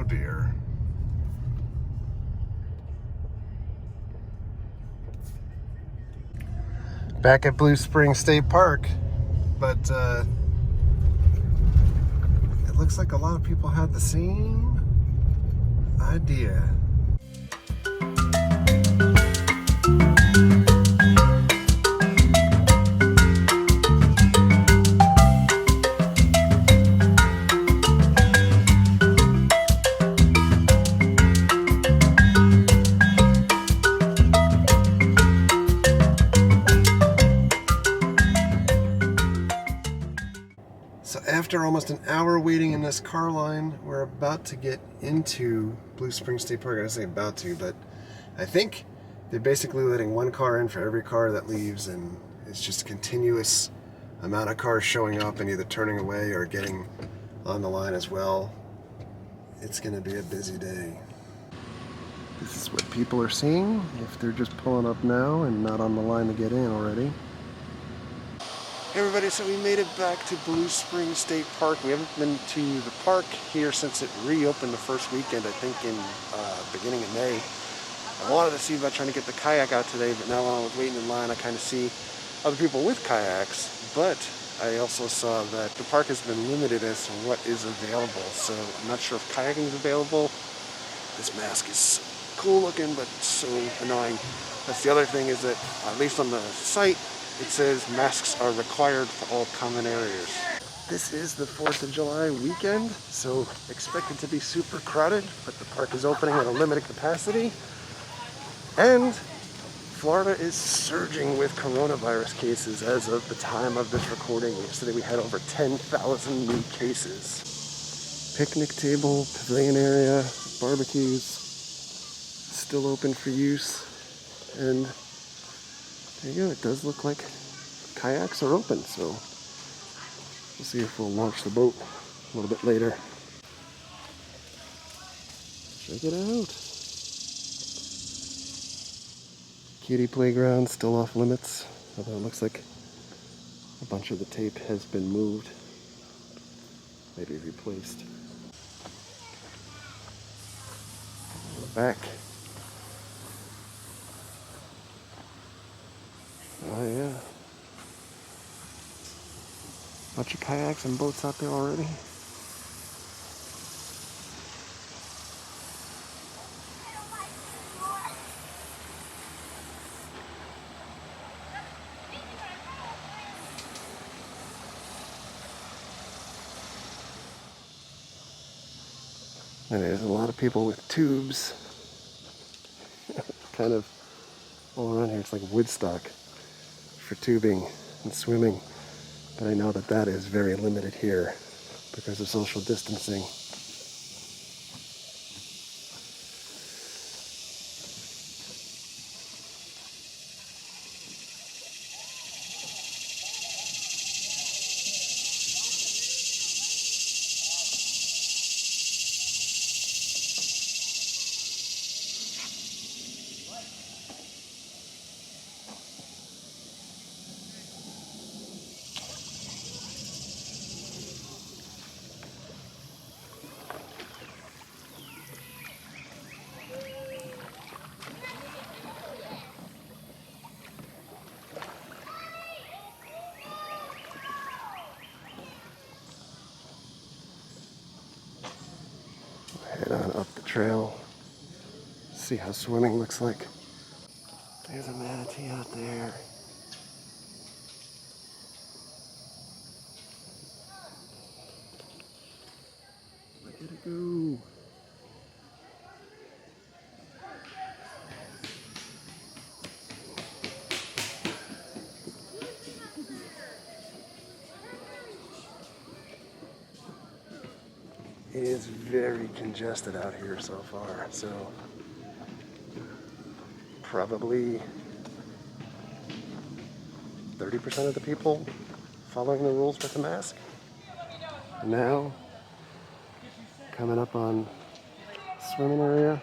a beer. Back at Blue Spring State Park, but it looks like a lot of people had the same idea. So after almost an hour waiting in this car line, we're about to get into Blue Spring State Park. I say about to, but I think they're basically letting one car in for every car that leaves, and it's just a continuous amount of cars showing up and either turning away or getting on the line as well. It's going to be a busy day. This is what people are seeing if they're just pulling up now and not on the line to get in already. Hey everybody, so we made it back to Blue Spring State Park. We haven't been to the park here since it reopened the first weekend, I think in beginning of May. I wanted to see about trying to get the kayak out today, but now while I was waiting in line, I kind of see other people with kayaks. But I also saw that the park has been limited as to what is available, so I'm not sure if kayaking is available. This mask is cool looking, but so annoying. That's the other thing, is that at least on the site, it says masks are required for all common areas. This is the 4th of July weekend, so expected to be super crowded, but the park is opening at a limited capacity. And Florida is surging with coronavirus cases as of the time of this recording. Yesterday we had over 10,000 new cases. Picnic table, pavilion area, barbecues, still open for use. And there you go, it does look like kayaks are open, so we'll see if we'll launch the boat a little bit later. Check it out. Kiddie playground still off limits, although it looks like a bunch of the tape has been moved, maybe replaced. Back. Oh yeah. Bunch of kayaks and boats out there already. And there's a lot of people with tubes. Kind of all around here. It's like Woodstock for tubing and swimming. But I know that that is very limited here because of social distancing. Head on up the trail, see how swimming looks like. There's a manatee out there. Look at it go. It is very congested out here so far, so probably 30% of the people following the rules with the mask. Now, coming up on swimming area.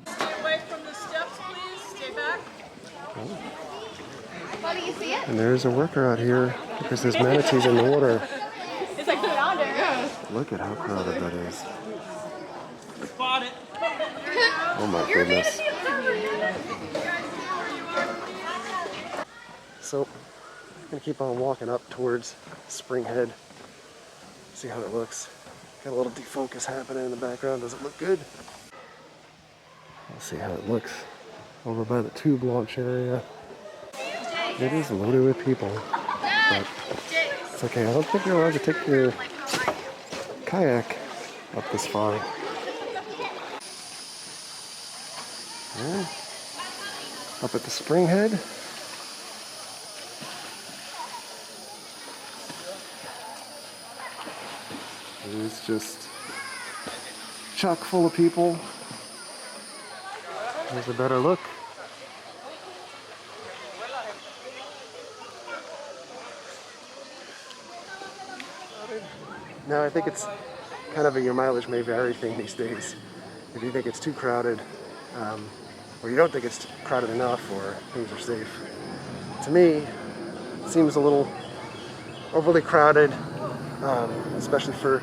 Stay away from the steps, please. Stay back. And there is a worker out here because there's manatees in the water. Look at how crowded that is. Spot it. Oh my goodness. So, I'm gonna keep on walking up towards Spring Head. See how it looks. Got a little defocus happening in the background. Does it look good? Let's see how it looks over by the tube launch area. It is loaded with people, but it's okay. I don't think you're allowed to take your kayak up this far. Yeah. Up at the Spring Head. It's just chock full of people. There's a better look. Now I think it's kind of your mileage may vary thing these days. If you think it's too crowded, or you don't think it's crowded enough, or things are safe. To me, it seems a little overly crowded, especially for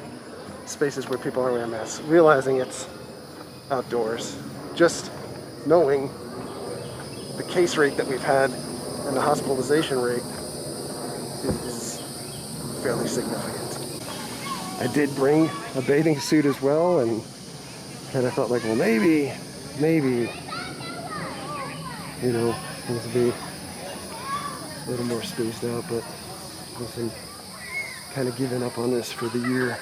spaces where people aren't wearing masks. Realizing it's outdoors, just knowing the case rate that we've had and the hospitalization rate is fairly significant. I did bring a bathing suit as well, and kind of felt like, well, maybe, you know, things would be a little more spaced out, but I'm kind of giving up on this for the year.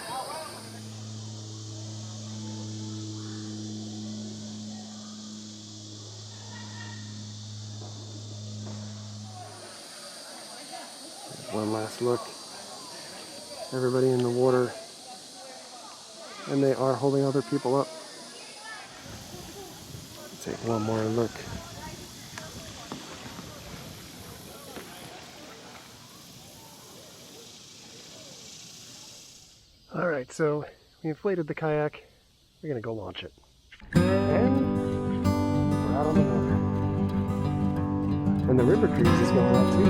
One last look. Everybody in the water, and they are holding other people up. Take one more look. All right, so we inflated the kayak. We're gonna go launch it. And we're out on the water. And the river cruise is going on too.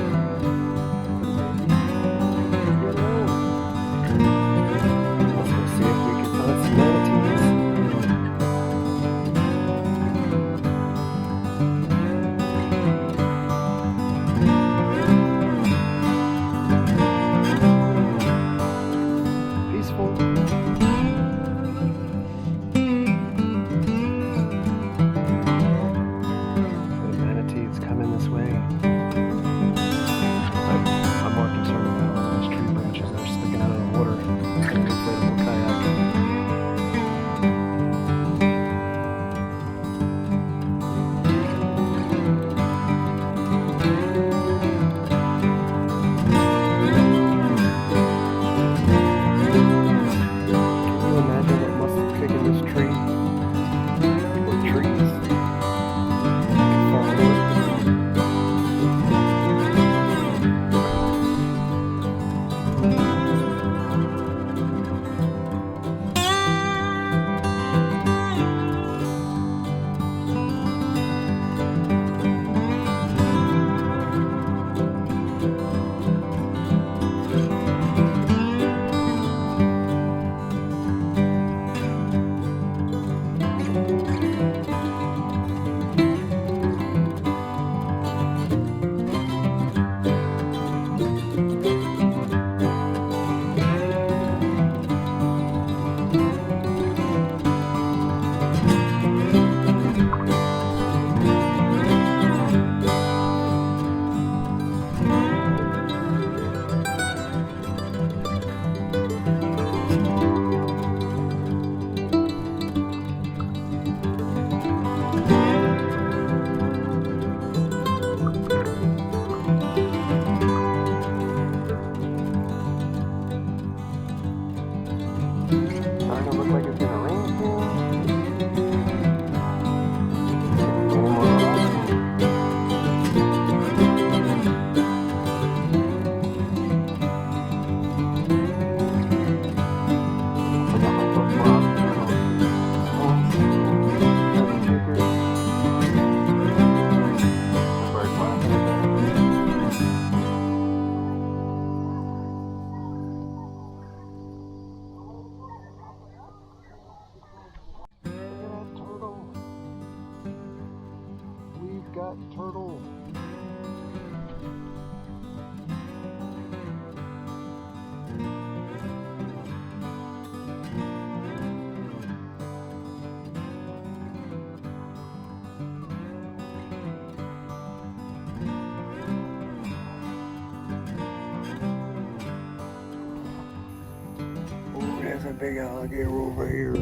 a big alligator over here.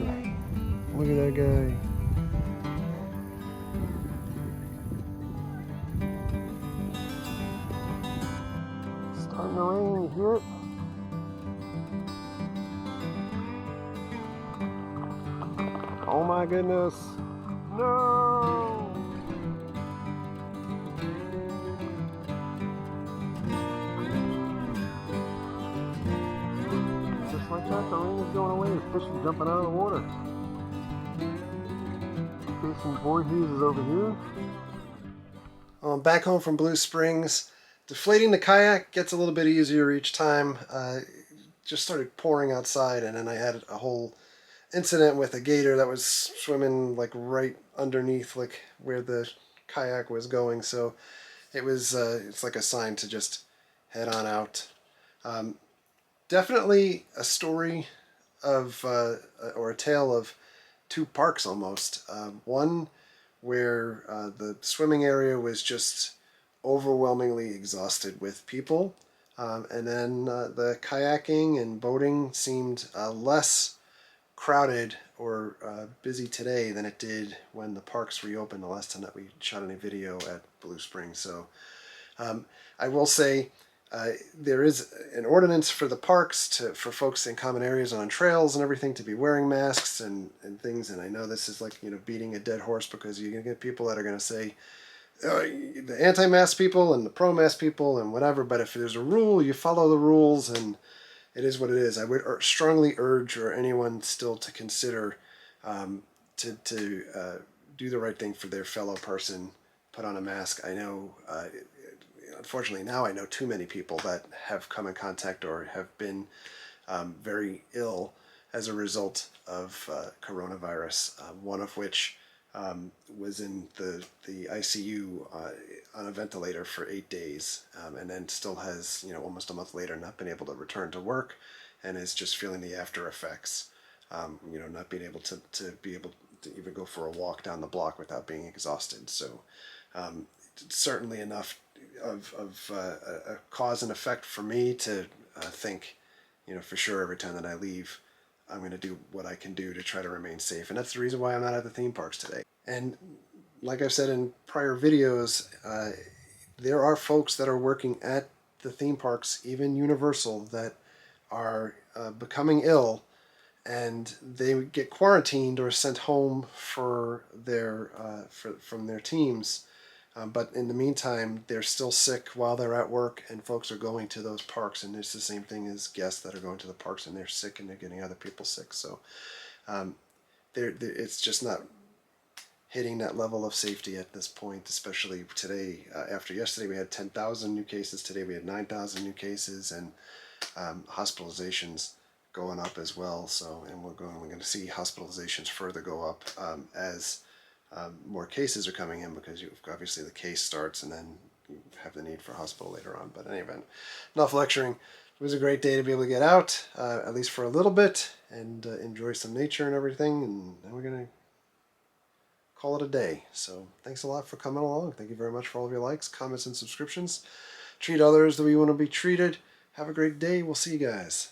Look at that guy. Starting to rain, you hear it? Oh my goodness. No! Just like that, the rain is going away. The fish is jumping out of the water. Jason Voorhees is over here. Back home from Blue Springs. Deflating the kayak gets a little bit easier each time. Just started pouring outside, and then I had a whole incident with a gator that was swimming like right underneath like where the kayak was going. So it was it's like a sign to just head on out. Definitely a story of or a tale of two parks almost. One where the swimming area was just overwhelmingly exhausted with people, and then the kayaking and boating seemed less crowded or busy today than it did when the parks reopened the last time that we shot any video at Blue Springs. So I will say there is an ordinance for the parks for folks in common areas and on trails and everything to be wearing masks and things. And I know this is like, beating a dead horse, because you're going to get people that are going to say, the anti-mask people and the pro-mask people and whatever. But if there's a rule, you follow the rules, and it is what it is. I would strongly urge anyone still to consider to do the right thing for their fellow person, put on a mask. I know, unfortunately now I know too many people that have come in contact or have been very ill as a result of coronavirus, one of which was in the ICU on a ventilator for 8 days, and then still has, almost a month later, not been able to return to work, and is just feeling the after effects. Not being able to be able to even go for a walk down the block without being exhausted. So certainly enough of a cause and effect for me to think, for sure every time that I leave, I'm going to do what I can do to try to remain safe. And that's the reason why I'm not at the theme parks today. And like I've said in prior videos, there are folks that are working at the theme parks, even Universal, that are becoming ill, and they get quarantined or sent home for their from their teams. But in the meantime, they're still sick while they're at work, and folks are going to those parks, and it's the same thing as guests that are going to the parks and they're sick and they're getting other people sick. So it's just not hitting that level of safety at this point, especially today. After yesterday we had 10,000 new cases, today we had 9,000 new cases, and hospitalizations going up as well. So, and we're going to see hospitalizations further go up as more cases are coming in, because obviously the case starts and then you have the need for hospital later on. But in any event, enough lecturing. It was a great day to be able to get out, at least for a little bit, and enjoy some nature and everything. And then we're going to call it a day. So thanks a lot for coming along. Thank you very much for all of your likes, comments, and subscriptions. Treat others the way you want to be treated. Have a great day. We'll see you guys.